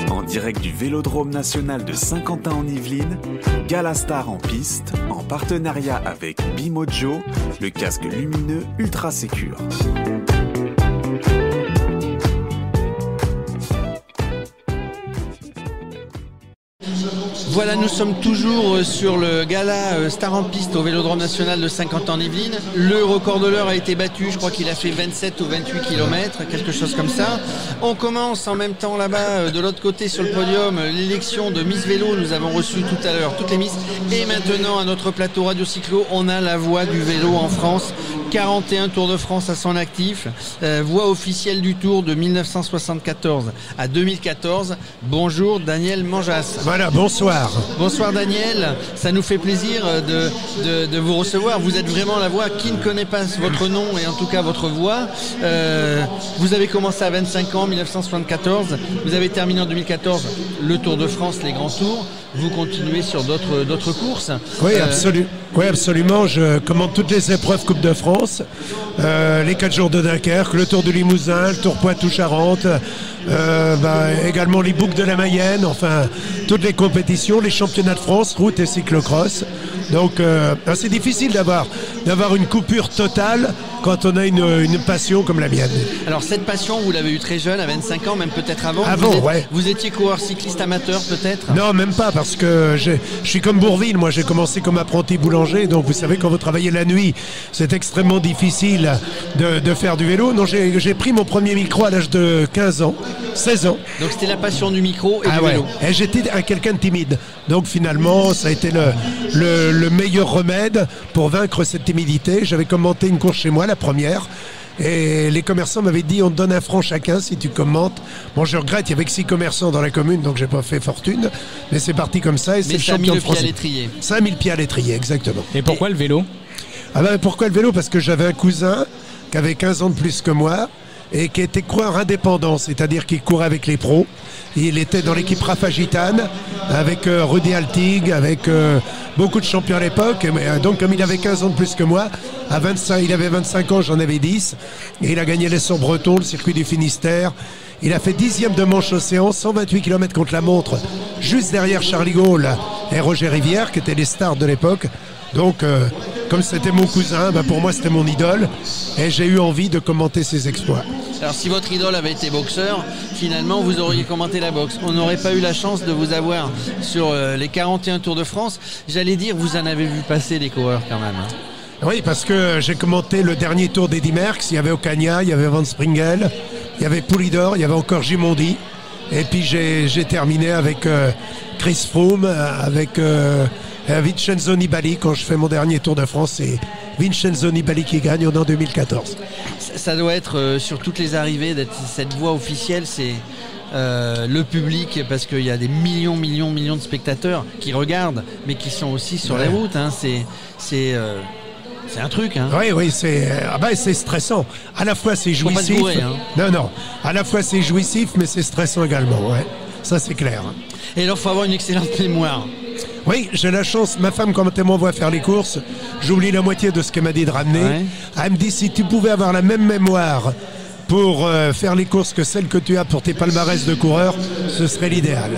En direct du Vélodrome national de Saint-Quentin en Yvelines, Galastar en piste, en partenariat avec Bimojo, le casque lumineux ultra sécure. Voilà, nous sommes toujours sur le gala Star en piste au Vélodrome national de Saint-Quentin en Yvelines. Le record de l'heure a été battu, je crois qu'il a fait 27 ou 28 km, quelque chose comme ça. On commence en même temps là-bas, de l'autre côté sur le podium, l'élection de Miss Vélo. Nous avons reçu tout à l'heure toutes les Miss. Et maintenant, à notre plateau Radio Cyclo, on a la voix du vélo en France. 41 Tours de France à son actif, voix officielle du Tour de 1974 à 2014. Bonjour Daniel Manjas. Voilà, bonsoir. Bonsoir Daniel, ça nous fait plaisir de vous recevoir. Vous êtes vraiment la voix. Qui ne connaît pas votre nom et en tout cas votre voix, vous avez commencé à 25 ans, 1974. Vous avez terminé en 2014 le Tour de France, les grands tours. Vous continuez sur d'autres courses. Oui, absolument. Je commande toutes les épreuves Coupe de France, les 4 jours de Dunkerque, le Tour du Limousin, le Tour Poitou-Charentes, également les boucles de la Mayenne, enfin toutes les compétitions, les championnats de France, route et cyclocross. Donc c'est difficile d'avoir une coupure totale quand on a une passion comme la mienne. Alors cette passion, vous l'avez eue très jeune, à 25 ans, même peut-être avant. Vous étiez coureur cycliste amateur peut-être? Non, même pas, parce que je suis comme Bourvil. Moi, j'ai commencé comme apprenti boulanger. Donc vous savez, quand vous travaillez la nuit, c'est extrêmement difficile de faire du vélo. Donc j'ai pris mon premier micro à l'âge de 15 ans, 16 ans. Donc c'était la passion du micro et du vélo. Et j'étais quelqu'un de timide. Donc finalement, ça a été le meilleur remède pour vaincre cette timidité. J'avais commenté une course chez moi, la première, et les commerçants m'avaient dit on te donne 1 franc chacun si tu commentes. Bon, je regrette, il y avait que 6 commerçants dans la commune, donc j'ai pas fait fortune, mais c'est parti comme ça et c'est le champion de France. 5000 pieds à l'étrier, exactement. Et pourquoi le vélo? Pourquoi le vélo? Parce que j'avais un cousin qui avait 15 ans de plus que moi et qui était coureur indépendant, c'est-à-dire qu'il courait avec les pros. Il était dans l'équipe Rafa Gitane avec Rudy Altig, avec beaucoup de champions à l'époque. Donc comme il avait 15 ans de plus que moi, il avait 25 ans, j'en avais 10. Et il a gagné l'Essor Breton, le circuit du Finistère. Il a fait 10e de manche océan, 128 km contre la montre, juste derrière Charlie Gaulle et Roger Rivière, qui étaient les stars de l'époque. Donc, comme c'était mon cousin, pour moi c'était mon idole et j'ai eu envie de commenter ses exploits. Alors si votre idole avait été boxeur, finalement vous auriez commenté la boxe. On n'aurait pas eu la chance de vous avoir sur les 41 Tours de France. J'allais dire, vous en avez vu passer des coureurs quand même. Oui, parce que j'ai commenté le dernier Tour d'Eddy Merckx. Il y avait Ocaña, il y avait Van Springel, il y avait Poulidor, il y avait encore Gimondi. Et puis j'ai terminé avec Chris Froome, avec Vincenzo Nibali. Quand je fais mon dernier Tour de France, c'est Vincenzo Nibali qui gagne en 2014. Ça doit être sur toutes les arrivées d'être cette voix officielle, c'est le public, parce qu'il y a des millions de spectateurs qui regardent, mais qui sont aussi sur les routes. C'est un truc. Oui, c'est stressant. À la fois c'est jouissif. Faut pas se bourrer, Non. À la fois c'est jouissif, mais c'est stressant également. Ouais. Ça c'est clair. Et alors, faut avoir une excellente mémoire. Oui, j'ai la chance, ma femme, quand elle m'envoie faire les courses, j'oublie la moitié de ce qu'elle m'a dit de ramener. Ouais. Elle me dit, si tu pouvais avoir la même mémoire pour faire les courses que celle que tu as pour tes palmarès de coureurs, ce serait l'idéal.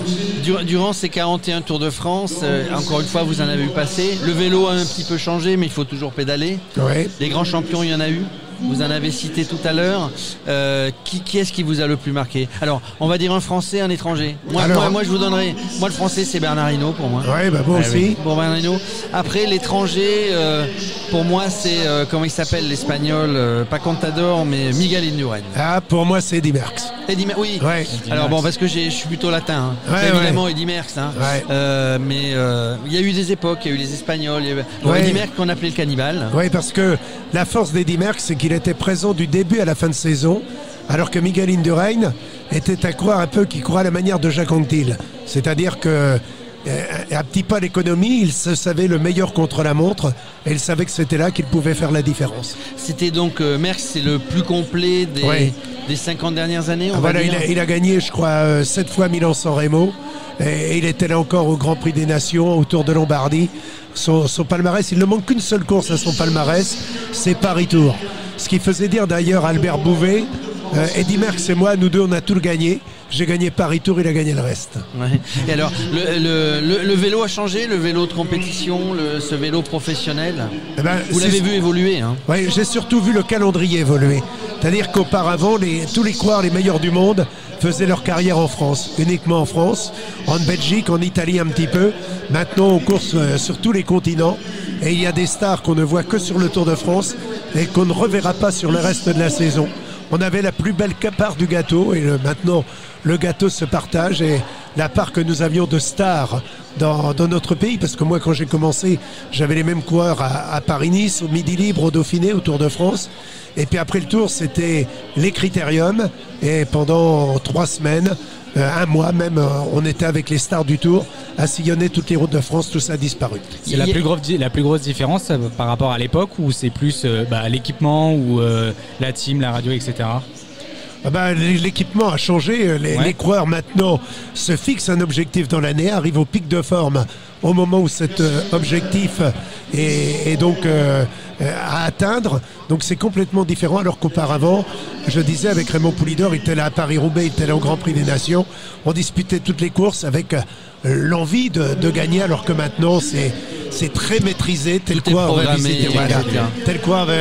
Durant ces 41 Tours de France, encore une fois, vous en avez eu passer. Le vélo a un petit peu changé, mais il faut toujours pédaler. Ouais. Les grands champions, il y en a eu. Vous en avez cité tout à l'heure. Qui est-ce qui vous a le plus marqué? Alors, on va dire un Français, un étranger. Moi, je vous donnerai. Moi, le français, c'est Bernard Hinault pour moi. Oui, moi aussi. Oui. Pour Bernard Hinault. Après, l'étranger, pour moi, c'est comment il s'appelle l'espagnol? Pas Contador, mais Miguel Indurain. Ah, pour moi, c'est Eddy Merckx. Oui. Ouais. Alors bon, parce que je suis plutôt latin. Évidemment, Eddy Merckx. Mais il y a eu des époques, il y a eu les Espagnols. Eddy Merckx qu'on appelait le cannibale. Oui, parce que la force d'Eddy Merckx, c'est qu'il était présent du début à la fin de saison, alors que Miguel Indurain était à croire un peu qu'il courait à la manière de Jacques Anquetil. C'est-à-dire que un petit pas d'économie, il se savait le meilleur contre la montre et il savait que c'était là qu'il pouvait faire la différence. C'était donc Merckx, c'est le plus complet des 50 dernières années. Il a gagné, je crois, 7 fois Milan-San Remo et il était là encore au Grand Prix des Nations, au Tour de Lombardie. Son palmarès, il ne manque qu'une seule course à son palmarès, c'est Paris-Tours. Ce qui faisait dire d'ailleurs à Albert Bouvet Eddy Merckx et moi, nous deux, on a tout gagné. J'ai gagné Paris-Tours, il a gagné le reste. Ouais. Et alors, le vélo a changé, le vélo de compétition, ce vélo professionnel. Vous l'avez vu évoluer, hein. Oui, j'ai surtout vu le calendrier évoluer. C'est-à-dire qu'auparavant, tous les coureurs les meilleurs du monde faisaient leur carrière en France, uniquement en France, en Belgique, en Italie un petit peu. Maintenant, on course sur tous les continents. Et il y a des stars qu'on ne voit que sur le Tour de France et qu'on ne reverra pas sur le reste de la saison. On avait la plus belle part du gâteau et maintenant le gâteau se partage et la part que nous avions de stars dans notre pays, parce que moi quand j'ai commencé j'avais les mêmes coureurs à Paris-Nice, au Midi Libre, au Dauphiné, au Tour de France, et puis après le Tour c'était les Critériums et pendant 3 semaines, un mois même, on était avec les stars du Tour à sillonner toutes les routes de France, tout ça a disparu. C'est la plus grosse différence par rapport à l'époque, ou c'est plus l'équipement ou la team, la radio, etc. L'équipement a changé, les coureurs maintenant se fixent un objectif dans l'année, arrivent au pic de forme au moment où cet objectif est donc à atteindre, donc c'est complètement différent, alors qu'auparavant, je disais avec Raymond Poulidor, il était là à Paris-Roubaix, il était là au Grand Prix des Nations, on disputait toutes les courses avec l'envie de gagner, alors que maintenant c'est très maîtrisé, tel quoi on va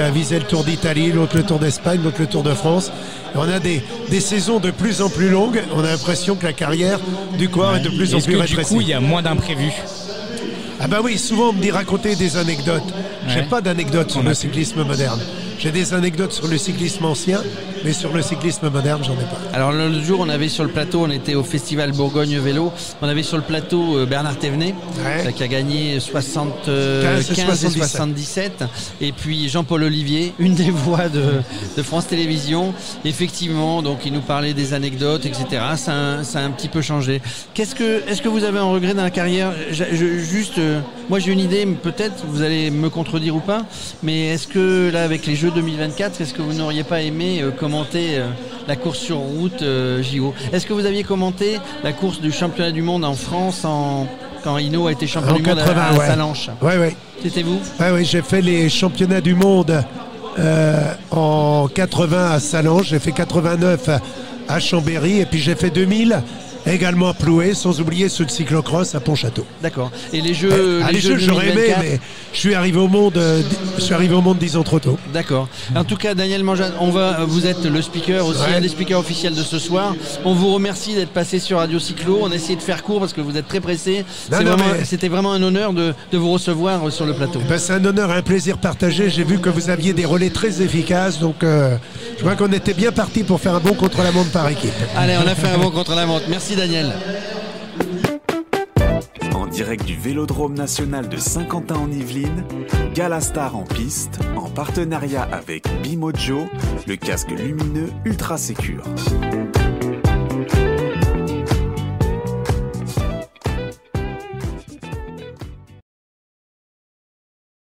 viser le Tour d'Italie, l'autre le Tour d'Espagne, l'autre le Tour de France. Et on a des saisons de plus en plus longues, on a l'impression que la carrière du coureur est de plus en plus rétrécie. Du coup il y a moins d'imprévus? Ah bah oui, souvent on me dit raconter des anecdotes. J'ai pas d'anecdotes sur le cyclisme moderne. J'ai des anecdotes sur le cyclisme ancien, mais sur le cyclisme moderne, j'en ai pas. Alors l'autre jour, on avait sur le plateau, on était au Festival Bourgogne Vélo, on avait sur le plateau Bernard Thévenet, qui a gagné 75 et 77, et puis Jean-Paul Olivier, une des voix de France Télévisions. Effectivement, donc il nous parlait des anecdotes, etc. Ça a un petit peu changé. Est-ce que vous avez un regret dans la carrière? Moi j'ai une idée, peut-être, vous allez me contredire ou pas, mais est-ce que là, avec les Jeux 2024, est-ce que vous n'auriez pas aimé commenter la course sur route JO? Est-ce que vous aviez commenté la course du championnat du monde en France quand Hinault a été champion du monde à Sallanches? Oui. C'était vous? Oui, j'ai fait les championnats du monde en 80 à Sallanches, j'ai fait 89 à Chambéry et puis j'ai fait 2000 également à Ploué, sans oublier ceux de cyclocross à Pontchâteau. D'accord. Et les Jeux j'aurais aimé, mais je suis arrivé au monde 10 ans trop tôt. D'accord. En tout cas, Daniel Mangeat, vous êtes le speaker aussi, un des speakers officiels de ce soir. On vous remercie d'être passé sur Radio Cyclo. On a essayé de faire court parce que vous êtes très pressé. C'était vraiment un honneur de vous recevoir sur le plateau. C'est un honneur et un plaisir partagé. J'ai vu que vous aviez des relais très efficaces, donc je vois qu'on était bien parti pour faire un bon contre-la-montre par équipe. Allez, on a fait un bon contre-la-montre. Merci Daniel. En direct du Vélodrome national de Saint-Quentin en Yvelines, Galastar en piste, en partenariat avec Bimojo, le casque lumineux ultra sécure.